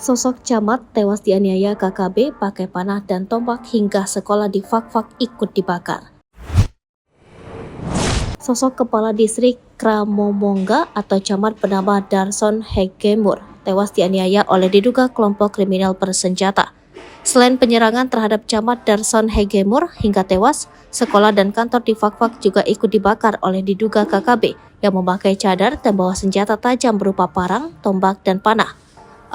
Sosok camat tewas dianiaya KKB pakai panah dan tombak hingga sekolah di Fakfak ikut dibakar. Sosok kepala distrik Kramomongga atau camat bernama Darson Hegemur tewas dianiaya oleh diduga kelompok kriminal bersenjata. Selain penyerangan terhadap camat Darson Hegemur hingga tewas, sekolah dan kantor di Fakfak juga ikut dibakar oleh diduga KKB yang memakai cadar dan bawa senjata tajam berupa parang, tombak, dan panah.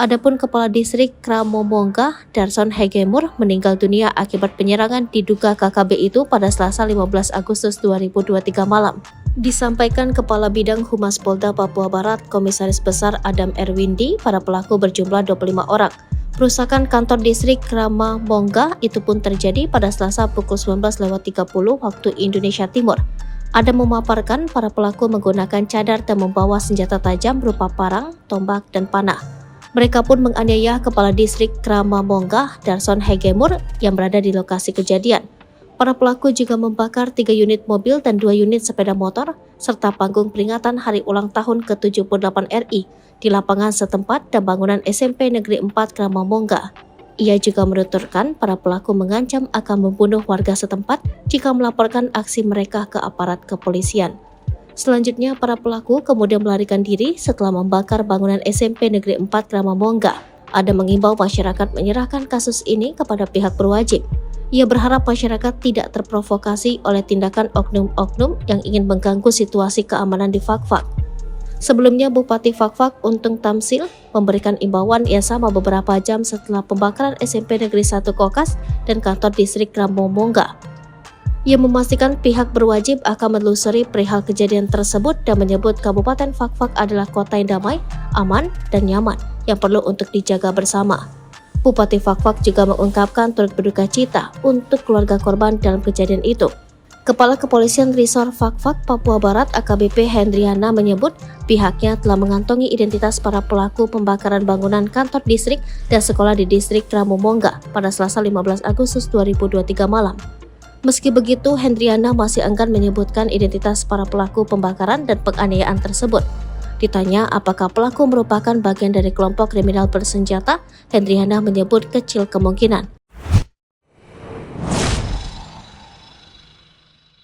Adapun Kepala Distrik Kramomongga, Darson Hegemur, meninggal dunia akibat penyerangan diduga KKB itu pada Selasa 15 Agustus 2023 malam. Disampaikan Kepala Bidang Humas Polda Papua Barat, Komisaris Besar Adam Erwindi, para pelaku berjumlah 25 orang. Perusakan kantor distrik Kramomongga itu pun terjadi pada Selasa pukul 19.30 waktu Indonesia Timur. Adam memaparkan para pelaku menggunakan cadar dan membawa senjata tajam berupa parang, tombak, dan panah. Mereka pun menganiaya Kepala Distrik Kramomongga, Darson Hegemur, yang berada di lokasi kejadian. Para pelaku juga membakar 3 unit mobil dan 2 unit sepeda motor, serta panggung peringatan Hari Ulang Tahun ke-78 RI di lapangan setempat dan bangunan SMP Negeri 4 Kramomongga. Ia juga menuturkan para pelaku mengancam akan membunuh warga setempat jika melaporkan aksi mereka ke aparat kepolisian. Selanjutnya, para pelaku kemudian melarikan diri setelah membakar bangunan SMP Negeri 4 Kramomongga. Ada mengimbau masyarakat menyerahkan kasus ini kepada pihak berwajib. Ia berharap masyarakat tidak terprovokasi oleh tindakan oknum-oknum yang ingin mengganggu situasi keamanan di Fakfak. Sebelumnya, Bupati Fakfak Untung Tamsil memberikan imbauan yang sama beberapa jam setelah pembakaran SMP Negeri 1 Kokas dan kantor distrik Kramomongga. Ia memastikan pihak berwajib akan menelusuri perihal kejadian tersebut dan menyebut Kabupaten Fakfak adalah kota yang damai, aman, dan nyaman yang perlu untuk dijaga bersama. Bupati Fakfak juga mengungkapkan turut berduka cita untuk keluarga korban dalam kejadian itu. Kepala Kepolisian Resor Fakfak, Papua Barat AKBP Hendriana menyebut pihaknya telah mengantongi identitas para pelaku pembakaran bangunan kantor distrik dan sekolah di distrik Kramomongga pada Selasa 15 Agustus 2023 malam. Meski begitu, Hendriana masih enggan menyebutkan identitas para pelaku pembakaran dan penganiayaan tersebut. Ditanya apakah pelaku merupakan bagian dari kelompok kriminal bersenjata, Hendriana menyebut kecil kemungkinan.